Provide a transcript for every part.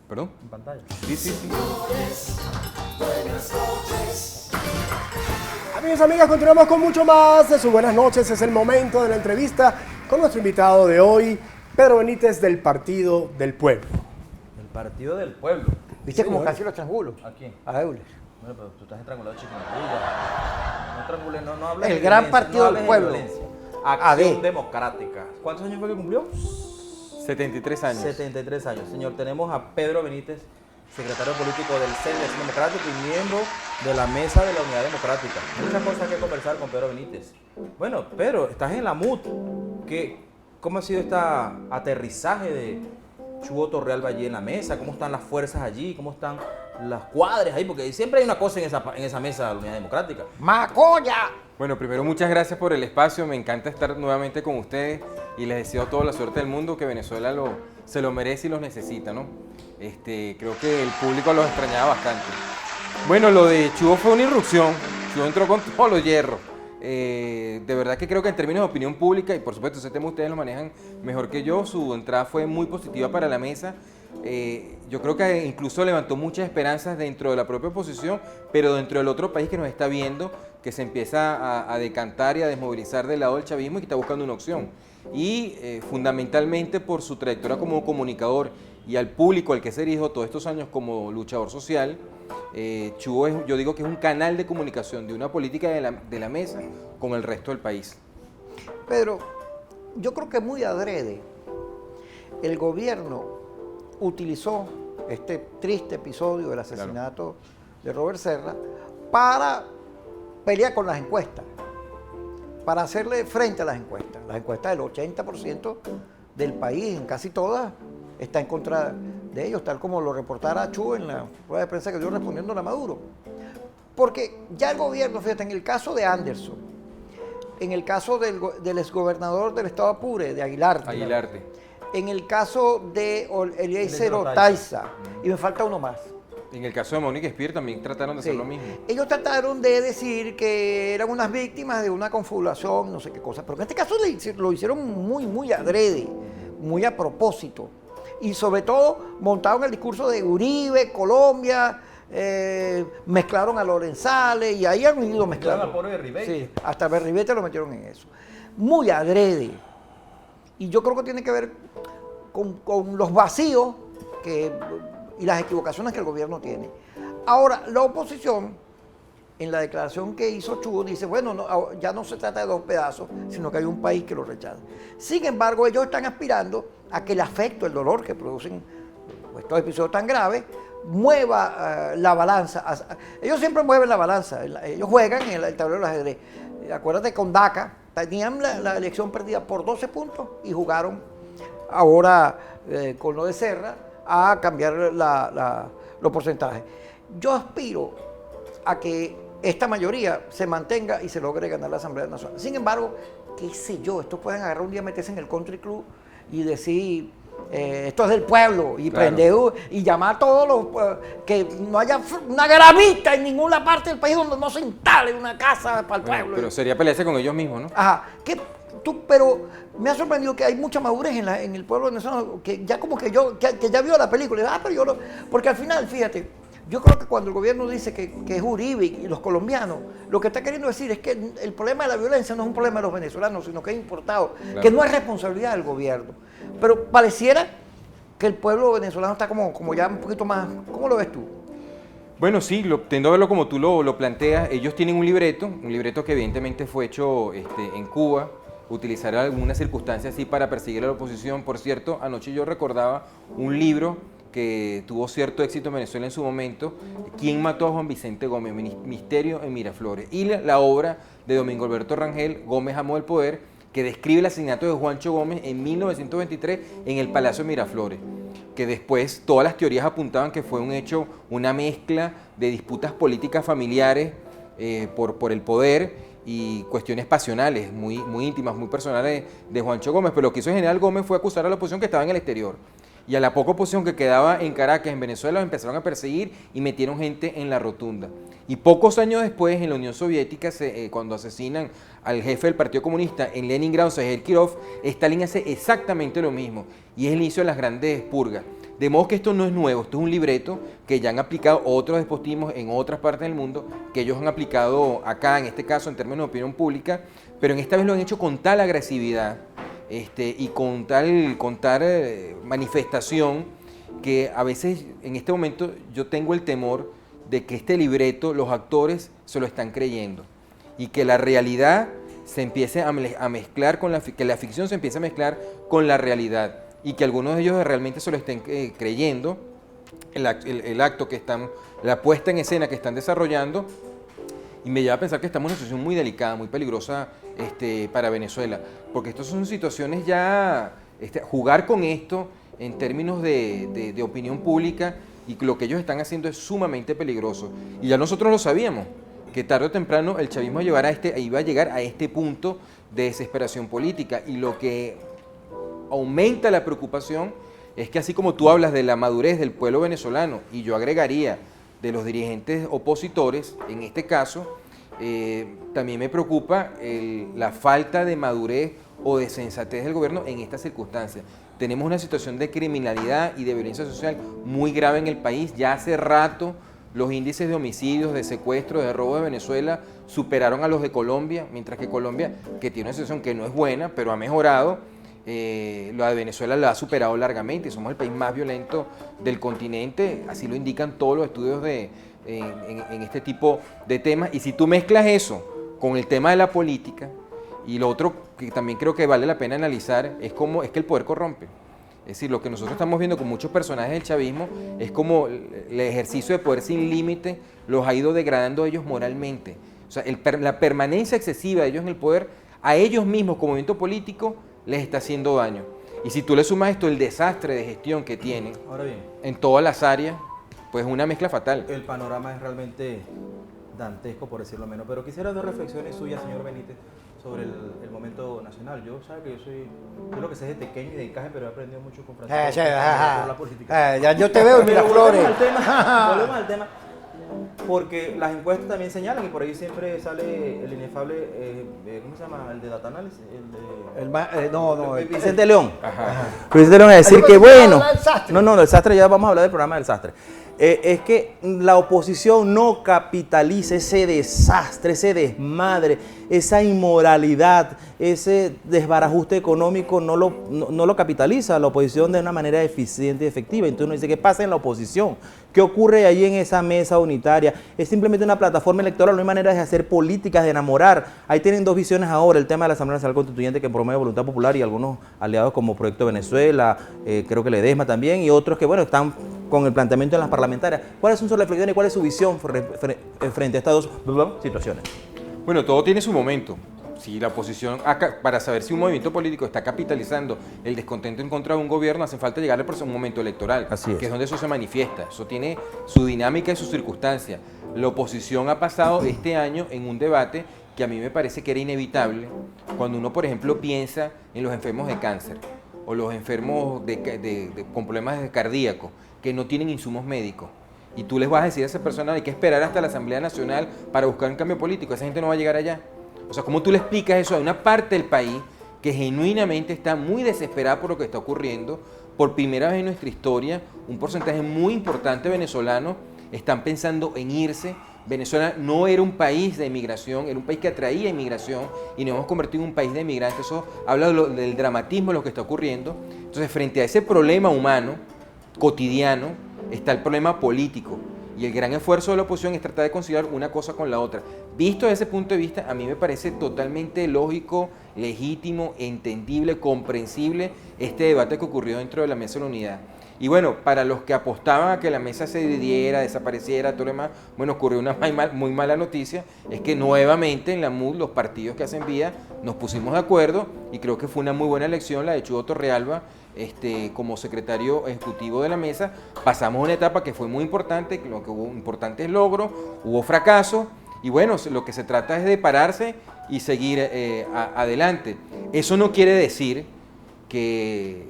¿Perdón? En pantalla. Sí, sí, sí. Amigos y amigas, continuamos con mucho más de sus buenas noches. Es el momento de la entrevista con nuestro invitado de hoy, Pedro Benítez, del Partido del Pueblo. El Partido del Pueblo. ¿Viste Sí, cómo señor. casi lo estrangulo? ¿A quién? A Euler. Bueno, pero tú estás estrangulado, chico. No estrangules, no hables El de gran violencia, Partido no del hables de Pueblo. violencia. Acción AD. Democrática. ¿Cuántos años fue que cumplió? 73 años. 73 años. Señor, tenemos a Pedro Benítez, secretario político del CEN de Acción Democrática y miembro de la Mesa de la Unidad Democrática. Muchas cosas que conversar con Pedro Benítez. Bueno, Pedro, estás en la MUT. ¿Cómo ha sido este aterrizaje de Chugo Torrealba allí en la mesa? ¿Cómo están las fuerzas allí? ¿Cómo están las cuadras ahí? Porque siempre hay una cosa en esa mesa de la Unidad Democrática. ¡Macoya! Bueno, primero muchas gracias por el espacio, me encanta estar nuevamente con ustedes y les deseo toda la suerte del mundo, que Venezuela se lo merece y los necesita, ¿no? Creo que el público los extrañaba bastante. Bueno, lo de Chugo fue una irrupción, Chugo entró con todos los hierros. De verdad que creo que en términos de opinión pública, y por supuesto ese tema ustedes lo manejan mejor que yo, su entrada fue muy positiva para la mesa. Yo creo que incluso levantó muchas esperanzas dentro de la propia oposición, pero dentro del otro país que nos está viendo, que se empieza a decantar y a desmovilizar del lado del chavismo y que está buscando una opción. Y fundamentalmente por su trayectoria como comunicador y al público al que se dirigió todos estos años como luchador social, Chugo yo digo que es un canal de comunicación de una política de la mesa con el resto del país. Pedro, yo creo que muy adrede el gobierno utilizó este triste episodio del asesinato de Robert Serra para pelear con las encuestas, para hacerle frente a las encuestas. Las encuestas del 80% del país, en casi todas, está en contra de ellos, tal como lo reportara Chu en la rueda de prensa que dio respondiendo a Maduro. Porque ya el gobierno, fíjate, en el caso de Anderson, en el caso del exgobernador del estado Apure, de Aguilarte, en el caso de Eliezer Otaiza, y me falta uno más. En el caso de Mónica Spear también trataron de hacer lo mismo. Ellos trataron de decir que eran unas víctimas de una confabulación, no sé qué cosa, pero en este caso lo hicieron muy adrede, muy a propósito. Y sobre todo montaron el discurso de Uribe, Colombia, mezclaron a Lorenzales y ahí han ido mezclando. Al pobre Berribete. Sí, hasta Berribete lo metieron en eso. Muy adrede. Y yo creo que tiene que ver con los vacíos y las equivocaciones que el gobierno tiene. Ahora, la oposición, en la declaración que hizo Chugo, dice, bueno, ya no se trata de dos pedazos, sino que hay un país que lo rechaza. Sin embargo, ellos están aspirando a que el afecto, el dolor que producen estos episodios tan graves, mueva la balanza. Ellos siempre mueven la balanza, ellos juegan en el tablero del ajedrez. Acuérdate, con DACA, tenían la elección perdida por 12 puntos y jugaron ahora con lo de Serra a cambiar los porcentajes. Yo aspiro a que esta mayoría se mantenga y se logre ganar la Asamblea Nacional. Sin embargo, qué sé yo, estos pueden agarrar un día, meterse en el country club y decir, esto es del pueblo, y prender y llamar a todos los, que no haya una gramita en ninguna parte del país donde no se instale una casa para el pueblo. Pero sería pelearse con ellos mismos, ¿no? Ajá, pero me ha sorprendido que hay mucha madurez en el pueblo venezolano, que ya como que que ya vio la película, pero porque al final, fíjate, yo creo que cuando el gobierno dice que es Uribe y los colombianos, lo que está queriendo decir es que el problema de la violencia no es un problema de los venezolanos, sino que es importado, que no es responsabilidad del gobierno. Pero pareciera que el pueblo venezolano está como ya un poquito más. ¿Cómo lo ves tú? Bueno, sí, tiendo a verlo como tú lo planteas. Ellos tienen un libreto que evidentemente fue hecho en Cuba, utilizar alguna circunstancia así para perseguir a la oposición. Por cierto, anoche yo recordaba un libro que tuvo cierto éxito en Venezuela en su momento, ¿Quién mató a Juan Vicente Gómez? Misterio en Miraflores. Y la obra de Domingo Alberto Rangel, Gómez Amo del Poder, que describe el asesinato de Juancho Gómez en 1923 en el Palacio de Miraflores, que después todas las teorías apuntaban que fue un hecho, una mezcla de disputas políticas familiares por el poder y cuestiones pasionales, muy íntimas, muy personales de Juancho Gómez. Pero lo que hizo el general Gómez fue acusar a la oposición que estaba en el exterior. Y a la poca oposición que quedaba en Caracas, en Venezuela, empezaron a perseguir y metieron gente en la rotunda. Y pocos años después, en la Unión Soviética, cuando asesinan al jefe del Partido Comunista en Leningrado, Sergei Kirov, Stalin hace exactamente lo mismo. Y es el inicio de las grandes purgas. De modo que esto no es nuevo, esto es un libreto que ya han aplicado otros despotismos en otras partes del mundo, que ellos han aplicado acá, en este caso en términos de opinión pública, pero en esta vez lo han hecho con tal agresividad y con tal manifestación, que a veces en este momento yo tengo el temor de que este libreto los actores se lo están creyendo y que la realidad se empiece a mezclar que la ficción se empiece a mezclar con la realidad y que algunos de ellos realmente se lo estén creyendo, el acto que están, la puesta en escena que están desarrollando, y me lleva a pensar que estamos en una situación muy delicada, muy peligrosa para Venezuela, porque estas son situaciones ya, jugar con esto en términos de opinión pública, y lo que ellos están haciendo es sumamente peligroso. Y ya nosotros lo sabíamos, que tarde o temprano el chavismo iba a llegar a este punto de desesperación política, y lo que aumenta la preocupación es que así como tú hablas de la madurez del pueblo venezolano, y yo agregaría de los dirigentes opositores, en este caso, también me preocupa la falta de madurez o de sensatez del gobierno en estas circunstancias. Tenemos una situación de criminalidad y de violencia social muy grave en el país. Ya hace rato los índices de homicidios, de secuestros, de robo de Venezuela superaron a los de Colombia, mientras que Colombia, que tiene una situación que no es buena, pero ha mejorado, la de Venezuela la ha superado largamente. Somos el país más violento del continente, así lo indican todos los estudios en este tipo de temas. Y si tú mezclas eso con el tema de la política, y lo otro que también creo que vale la pena analizar es que el poder corrompe. Es decir, lo que nosotros estamos viendo con muchos personajes del chavismo es como el ejercicio de poder sin límite los ha ido degradando a ellos moralmente. O sea, la permanencia excesiva de ellos en el poder, a ellos mismos como movimiento político, les está haciendo daño. Y si tú le sumas esto, el desastre de gestión que tienen Ahora bien, en todas las áreas, pues es una mezcla fatal. el panorama es realmente dantesco, por decirlo menos. Pero quisiera dos reflexiones suyas, señor Benítez, sobre el momento nacional. Yo lo que sé es de pequeño y de encaje, pero he aprendido mucho con Francisco sobre la política. Ya yo te veo en Miraflores. Volvemos al tema, porque las encuestas también señalan, y por ahí siempre sale el inefable, ¿cómo se llama? El de Data Analysis, Vicente León. Vicente León a decir que bueno, el desastre, ya vamos a hablar del programa del desastre. Es que la oposición no capitaliza ese desastre, ese desmadre, esa inmoralidad, ese desbarajuste económico, no lo capitaliza la oposición de una manera eficiente y efectiva. Entonces uno dice, ¿qué pasa en la oposición? ¿Qué ocurre ahí en esa mesa unitaria? Es simplemente una plataforma electoral, no hay manera de hacer políticas, de enamorar. Ahí tienen dos visiones ahora, el tema de la Asamblea Nacional Constituyente que promueve Voluntad Popular y algunos aliados como Proyecto Venezuela, creo que Ledesma también, y otros que, bueno, están con el planteamiento en las parlamentarias. ¿Cuáles son sus reflexiones y cuál es su visión frente a estas dos situaciones? Bueno, todo tiene su momento. Si la oposición, para saber si un movimiento político está capitalizando el descontento en contra de un gobierno, hace falta llegar a un momento electoral, que es donde eso se manifiesta. Eso tiene su dinámica y sus circunstancias. La oposición ha pasado este año en un debate que a mí me parece que era inevitable, cuando uno, por ejemplo, piensa en los enfermos de cáncer o los enfermos con problemas cardíacos que no tienen insumos médicos. Y tú les vas a decir a esa persona hay que esperar hasta la Asamblea Nacional para buscar un cambio político. Esa gente no va a llegar allá. O sea, ¿cómo tú le explicas eso a una parte del país que genuinamente está muy desesperada por lo que está ocurriendo? Por primera vez en nuestra historia, un porcentaje muy importante de venezolanos están pensando en irse. Venezuela no era un país de emigración, era un país que atraía inmigración y nos hemos convertido en un país de emigrantes. Eso habla del dramatismo de lo que está ocurriendo. Entonces, frente a ese problema humano, cotidiano, está el problema político. Y el gran esfuerzo de la oposición es tratar de conciliar una cosa con la otra. Visto desde ese punto de vista, a mí me parece totalmente lógico, legítimo, entendible, comprensible este debate que ocurrió dentro de la Mesa de la Unidad. Y bueno, para los que apostaban a que la mesa se dividiera, desapareciera, todo lo demás, bueno, ocurrió una muy mala noticia, es que nuevamente en la MUD, los partidos que hacen vía, nos pusimos de acuerdo y creo que fue una muy buena elección la de Chugo Torrealba, como secretario ejecutivo de la mesa. Pasamos una etapa que fue muy importante, lo que hubo importantes logros, hubo fracaso, y bueno, lo que se trata es de pararse y seguir adelante. Eso no quiere decir que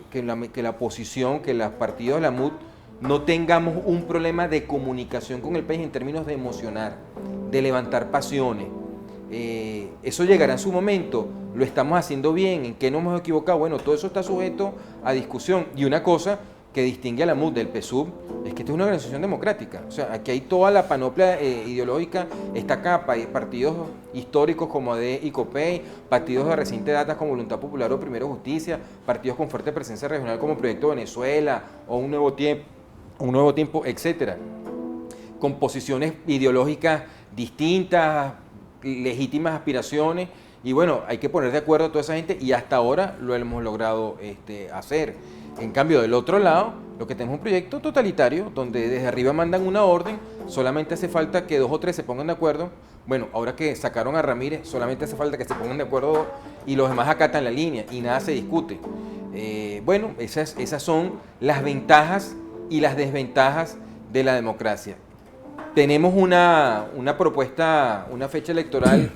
la oposición, que los partidos de la MUD no tengamos un problema de comunicación con el país en términos de emocionar, de levantar pasiones. Eso llegará en su momento. Lo estamos haciendo bien, ¿en qué nos hemos equivocado? Bueno, todo eso está sujeto a discusión. Y una cosa que distingue a la MUD del PSUV es que esta es una organización democrática. O sea, aquí hay toda la panoplia ideológica, está acá, partidos históricos como AD y COPEI, partidos de reciente data como Voluntad Popular o Primero Justicia, partidos con fuerte presencia regional como Proyecto Venezuela o Un Nuevo Tiempo, etcétera, con posiciones ideológicas distintas, legítimas aspiraciones, y bueno, hay que poner de acuerdo a toda esa gente y hasta ahora lo hemos logrado hacer. En cambio, del otro lado, lo que tenemos es un proyecto totalitario donde desde arriba mandan una orden, solamente hace falta que 2 o 3 se pongan de acuerdo. Bueno, ahora que sacaron a Ramírez, solamente hace falta que se pongan de acuerdo y los demás acatan la línea y nada se discute. Bueno, esas son las ventajas y las desventajas de la democracia. Tenemos una propuesta, una fecha electoral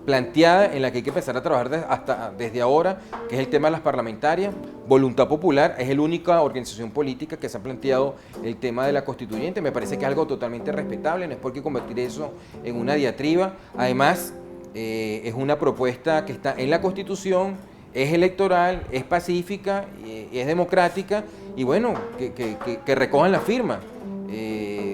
planteada en la que hay que empezar a trabajar desde ahora, que es el tema de las parlamentarias. Voluntad Popular es la única organización política que se ha planteado el tema de la constituyente. Me parece que es algo totalmente respetable, no es por qué convertir eso en una diatriba. Además, es una propuesta que está en la Constitución, es electoral, es pacífica, es democrática y bueno, que recojan la firma.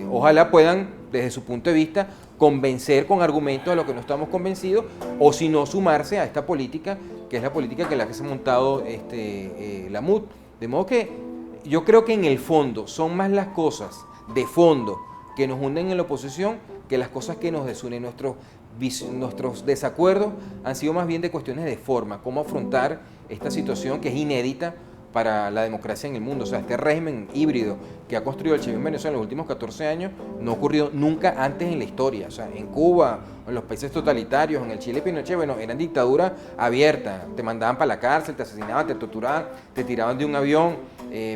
Ojalá puedan, desde su punto de vista, convencer con argumentos a lo que no estamos convencidos, o si no, sumarse a esta política, que es la política que se ha montado la MUD. De modo que yo creo que en el fondo son más las cosas de fondo que nos unen en la oposición que las cosas que nos desunen. Nuestros desacuerdos han sido más bien de cuestiones de forma, cómo afrontar esta situación que es inédita para la democracia en el mundo. O sea, este régimen híbrido que ha construido el chavismo en Venezuela en los últimos 14 años no ocurrió nunca antes en la historia. O sea, en Cuba, en los países totalitarios, en el Chile Pinochet, bueno, eran dictaduras abiertas, te mandaban para la cárcel, te asesinaban, te torturaban, te tiraban de un avión,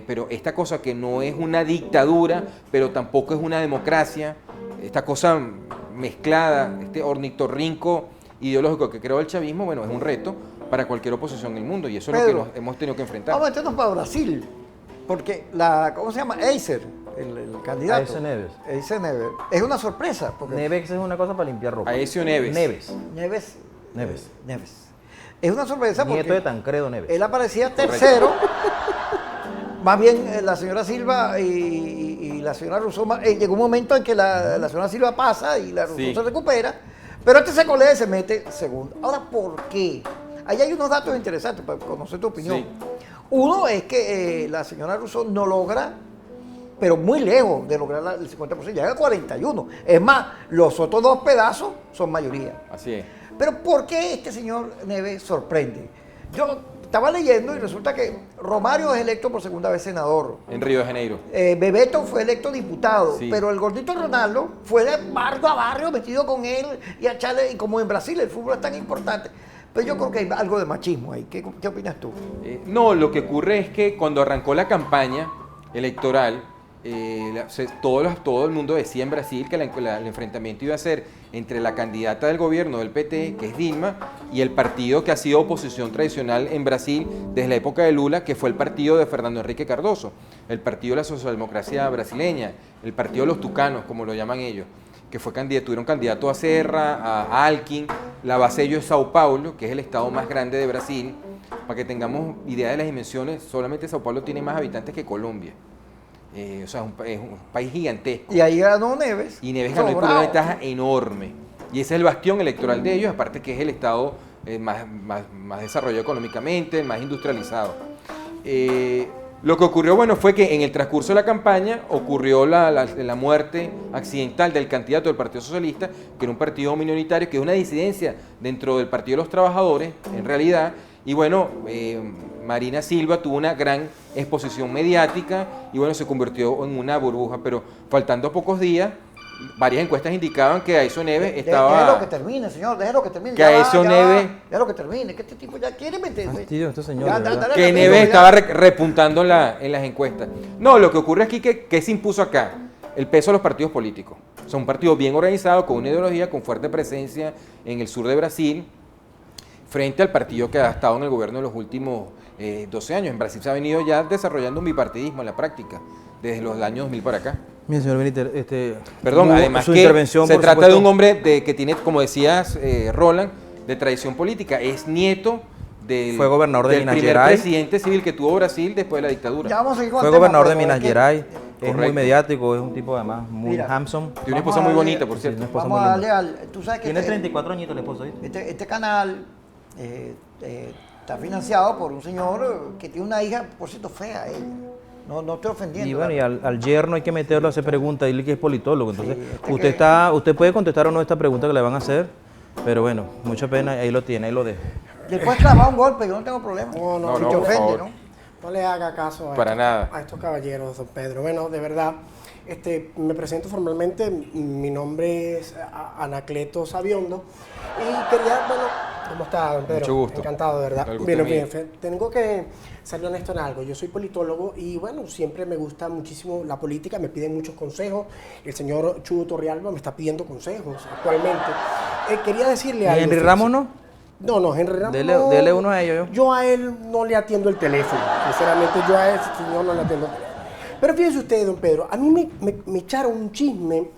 pero esta cosa que no es una dictadura, pero tampoco es una democracia, esta cosa mezclada, este ornitorrinco ideológico que creó el chavismo, bueno, es un reto para cualquier oposición en el mundo y eso es lo que nos hemos tenido que enfrentar. Vamos a meternos para Brasil, porque ¿cómo se llama? Eiser, el candidato. Aécio Neves. Eiser Neves. Es una sorpresa. Porque Neves es una cosa para limpiar ropa. Aécio Neves. Neves. Es una sorpresa porque Nieto de Tancredo Neves. él aparecía tercero. Más bien la señora Silva y la señora Rousseau, llegó un momento en que la señora Silva pasa y la Rousseau se recupera, pero este se colea y se mete segundo. Ahora, ¿por qué? Ahí hay unos datos interesantes para conocer tu opinión. Sí. Uno es que la señora Rousseau no logra, pero muy lejos de lograr el 50%, llega al 41%. Es más, los otros 2 pedazos son mayoría. Así es. Pero ¿por qué este señor Neves sorprende? Yo estaba leyendo y resulta que Romario es electo por segunda vez senador. En Río de Janeiro. Bebeto fue electo diputado, Sí. pero el gordito Ronaldo fue de barrio a barrio metido con él y a echarle, y como en Brasil el fútbol es tan importante. Pero yo creo que hay algo de machismo ahí. ¿Qué opinas tú? No, lo que ocurre es que cuando arrancó la campaña electoral, todo el mundo decía en Brasil que el enfrentamiento iba a ser entre la candidata del gobierno del PT, que es Dilma, y el partido que ha sido oposición tradicional en Brasil desde la época de Lula, que fue el partido de Fernando Henrique Cardoso, el partido de la socialdemocracia brasileña, el partido de los tucanos, como lo llaman ellos, que tuvieron candidato a Serra, a Alckmin. La base de ellos es Sao Paulo, que es el estado más grande de Brasil. Para que tengamos idea de las dimensiones, solamente Sao Paulo tiene más habitantes que Colombia. O sea, es un país gigantesco. Y ahí ganó Neves. Y Neves ganó por una ventaja enorme. Y ese es el bastión electoral de ellos, aparte que es el estado más desarrollado económicamente, más industrializado. Lo que ocurrió, bueno, fue que en el transcurso de la campaña ocurrió la muerte accidental del candidato del Partido Socialista, que era un partido minoritario, que es una disidencia dentro del Partido de los Trabajadores, en realidad. Y bueno, Marina Silva tuvo una gran exposición mediática y bueno, se convirtió en una burbuja, pero faltando pocos días, varias encuestas indicaban que Aécio Neves estaba... Déjelo que termine, señor, déjelo que termine. Que Aécio Neves... Déjalo que termine, que este tipo ya quiere meterse. Fastidio, este señor. Ya, de verdad. dale, Que dale, Neves dale, estaba repuntando en las encuestas. No, lo que ocurre aquí es que se impuso acá el peso de los partidos políticos. Son un partido bien organizado, con una ideología, con fuerte presencia en el sur de Brasil, frente al partido que ha estado en el gobierno en los últimos 12 años. En Brasil se ha venido ya desarrollando un bipartidismo en la práctica, desde los años 2000 para acá. Mire, señor Benítez, Perdón, tuvo además su que intervención, se por trata de supuesto. un hombre que tiene, como decías, Roland, de tradición política. Es nieto Fue gobernador de del Minas primer Gerais. presidente civil que tuvo Brasil después de la dictadura. Ya vamos a seguir con Fue el tema, gobernador de pero Minas es que Gerais, es muy Correcto. mediático, es un tipo además muy Mira, handsome. Tiene una Vamos esposa a muy darle- bonita, por Sí, cierto. una esposa Vamos muy a linda. darle al... Tú sabes que Tiene 34 añitos el esposo, ¿viste? este canal está financiado por un señor que tiene una hija, por cierto, fea ella. No estoy ofendiendo. Y bueno, y al yerno hay que meterlo a hacer preguntas, dile que es politólogo. Entonces, este usted puede contestar o no esta pregunta que le van a hacer, pero bueno, mucha pena, ahí lo tiene, ahí lo dejo. Después clavar un golpe, yo no tengo problema. No, Si no, te por ofende, favor. ¿no? No le haga caso a, Para nada. a estos caballeros, don Pedro. Bueno, de verdad, me presento formalmente. Mi nombre es Anacleto Sabiondo. Y quería, bueno, ¿cómo está, don Pedro? Mucho gusto. Encantado, de verdad. El gusto Bien, es mío. bien, tengo que ser honesto en algo. Yo soy politólogo y, bueno, siempre me gusta muchísimo la política. Me piden muchos consejos. El señor Chudo Torrealba me está pidiendo consejos actualmente. Quería decirle ¿Y algo. Henry fíjese. Ramos no? No, Henry Ramos Dele- no. dele uno a ellos, yo. Yo a él no le atiendo el teléfono. Sinceramente, yo a ese señor no le atiendo el teléfono. Pero fíjese usted, don Pedro, a mí me echaron un chisme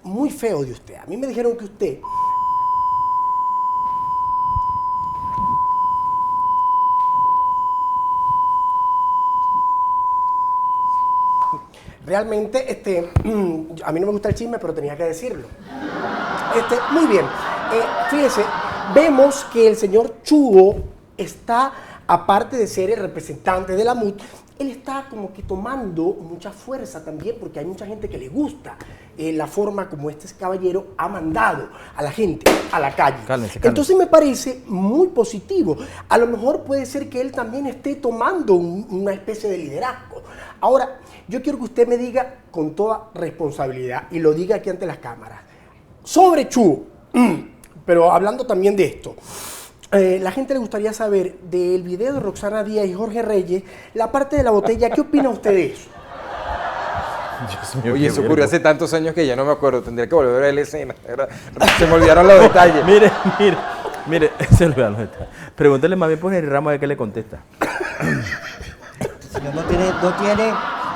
muy feo de usted. A mí me dijeron que usted... Realmente, a mí no me gusta el chisme, pero tenía que decirlo. Muy bien. Fíjese, vemos que el señor Chugo está, aparte de ser el representante de la MUT, él está como que tomando mucha fuerza también, porque hay mucha gente que le gusta la forma como este caballero ha mandado a la gente a la calle. Cálmese. Entonces me parece muy positivo. A lo mejor puede ser que él también esté tomando una especie de liderazgo. Ahora, yo quiero que usted me diga con toda responsabilidad, y lo diga aquí ante las cámaras, sobre Chugo, pero hablando también de esto. La gente le gustaría saber del video de Roxana Díaz y Jorge Reyes, la parte de la botella. ¿Qué opina usted de eso? Oye, eso ocurrió hace tantos años que ya no me acuerdo. Tendría que volver a ver la escena. ¿Verdad? Se me olvidaron los detalles. Mire, se olvidaron los detalles. Pregúntele más bien por Henry Ramos a ver qué le contesta. Este señor no tiene,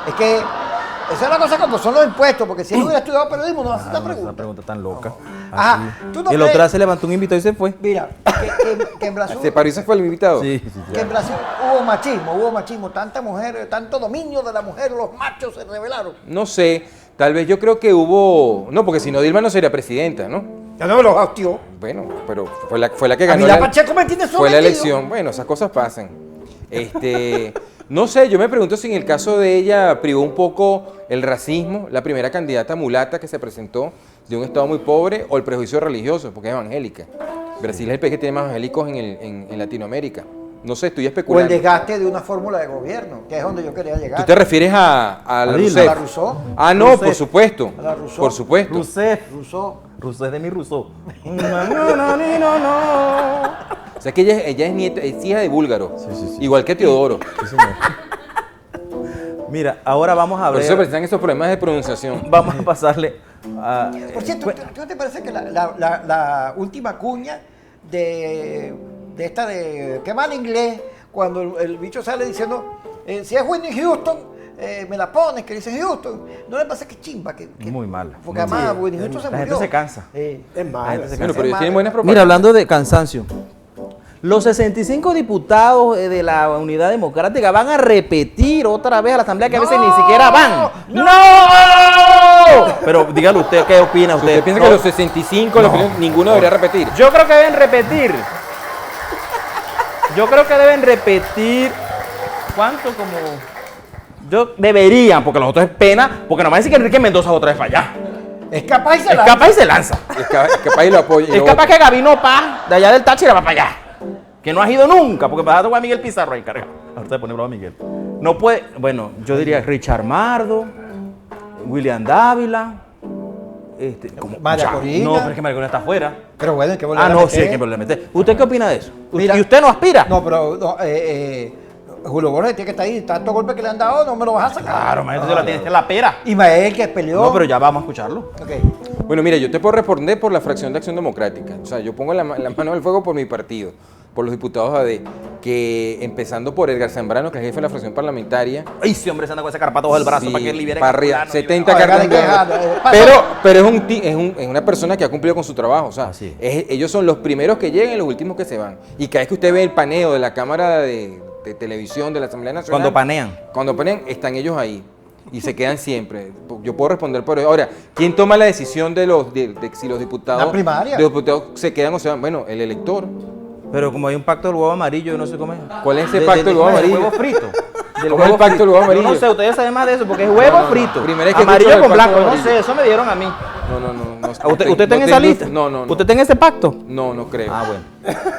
es que esa es la cosa cuando son los impuestos, porque si él hubiera estudiado periodismo no hace esta Esa pregunta. pregunta tan loca. Ajá, Así. ¿tú no Y el crees? otro día se levantó un invitado y se fue. Mira, que en Brasil... Se paró y se fue el invitado. Sí. Que en Brasil hubo machismo, tanta mujer, tanto dominio de la mujer, los machos se rebelaron. No sé, tal vez yo creo que hubo... No, porque si no, Dilma no sería presidenta, ¿no? Ya no me lo hostió. Bueno, pero fue la que A ganó mí la Pacheco me tiene fue la sometido. elección. Bueno, esas cosas pasan. No sé, yo me pregunto si en el caso de ella privó un poco el racismo, la primera candidata mulata que se presentó de un estado muy pobre, o el prejuicio religioso, porque es evangélica. Brasil es el país que tiene más evangélicos en Latinoamérica. No sé, estoy O el especulando. desgaste de una fórmula de gobierno, que es donde yo quería llegar. ¿Tú te refieres a la Dilma. Rousseff? ¿A la Rousseau? Ah, no, Rousseff. por supuesto. A la Rousseau. Por supuesto. Rousseau. Rousseau es de mi Rousseau. No. O sea que ella es nieta, es hija de búlgaro. Sí. Igual que Teodoro. Sí, señor. Mira, ahora vamos a Por eso se ver. presentan esos problemas de pronunciación. Vamos a pasarle a. Por cierto, ¿tú no te parece que la última cuña de esta de que mal inglés, cuando el bicho sale diciendo, si es Whitney Houston, me la pones, que dice Houston, ¿no le parece que chimba? Que Muy mala. Porque además Sí, Whitney Houston se la murió. gente se cansa. Es La malo. gente se Bueno, cansa. pero ellos tienen buenas propuestas. Mira, hablando de cansancio, los 65 diputados de la Unidad Democrática van a repetir otra vez a la Asamblea que a veces ni siquiera van. ¡No! Pero dígale usted, ¿qué opina usted? ¿Usted piensa que los 65, ninguno debería repetir? Yo creo que deben repetir. Yo creo que deben repetir. ¿Cuánto? Como. Deberían, porque los otros es pena, porque no va a decir que Enrique Mendoza otra vez para allá. Es capaz y se Es la... capaz y se lanza. Es capaz y lo apoya. Es capaz que Gabino Paz, de allá del Táchira, va para allá. Que no has ido nunca, porque para a Miguel Pizarro ahí carga. Ahorita pone bravo a Miguel. No puede, bueno, yo diría Richard Mardo, William Dávila, María Corina. No, pero es que María Corina está afuera. Pero bueno, hay que volver Ah, a no, meter. sí, hay que volver a meter. ¿Usted qué opina de eso? Mira, ¿Y usted no aspira? No, pero Julio Borges tiene que estar ahí. Tanto golpe que le han dado, no me lo vas a sacar. Claro, maestro, la tiene en la pera. Ismael que peleó. No, pero ya vamos a escucharlo. Ok. Bueno, mira, yo te puedo responder por la fracción de Acción Democrática. O sea, yo pongo la mano al fuego por mi partido. por los diputados AD, que empezando por Edgar Zambrano, que es jefe de la fracción parlamentaria. Ay, sí, hombre, se anda con ese carpato del brazo Sí, para que libere para arriba, fulano, 70 Oiga, cartas. pasa. Pero es una persona que ha cumplido con su trabajo. O sea, Así ellos son los primeros que llegan y los últimos que se van. Y cada vez que usted ve el paneo de la Cámara de televisión de la Asamblea Nacional. Cuando panean, están ellos ahí. Y se quedan siempre. Yo puedo responder por eso. Ahora, ¿quién toma la decisión de si los diputados, La primaria. los diputados se quedan o se van? Bueno, el elector. Pero como hay un pacto del huevo amarillo, yo no sé cómo es. ¿Cuál es ese pacto del huevo amarillo? huevo frito. ¿Cómo es el pacto del huevo amarillo? Yo no sé, ustedes saben más de eso porque es huevo frito. Primera vez que amarillo escucho con del pacto blanco, del no sé, eso me dieron a mí. No. ¿Usted está en esa lista? No. ¿Usted está en ese pacto? No creo. Ah, bueno.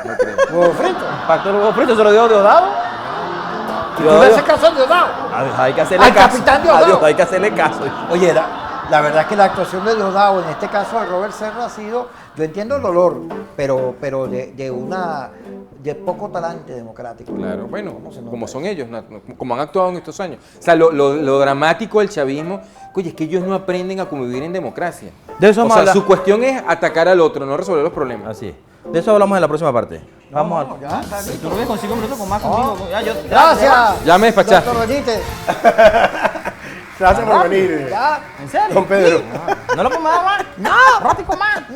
No creo. Huevo frito. Pacto del huevo frito, se lo dio Diosdado. ¿Tú le haces caso a Diosdado? Hay que hacerle Al caso. capitán Diosdado. Adiós, hay que hacerle caso. Oye, la verdad es que la actuación de Diosdado, en este caso de Robert Serra, ha sido, yo entiendo el dolor, pero de poco talante democrático. Claro, bueno, ¿Cómo se nota como eso? son ellos, como han actuado en estos años. O sea, lo dramático del chavismo, oye, es que ellos no aprenden a convivir en democracia. De eso o vamos a sea, hablar. su cuestión es atacar al otro, no resolver los problemas. Así es. De eso hablamos en la próxima parte. Vamos No, a. ya, está bien. Tú lo ves con 5 minutos con más conmigo. Gracias. Ya me despachaste. Doctor Benítez. Gracias por venir. Ya. ¿En serio? Don Pedro. ¿No lo comas más? No. Rápido más.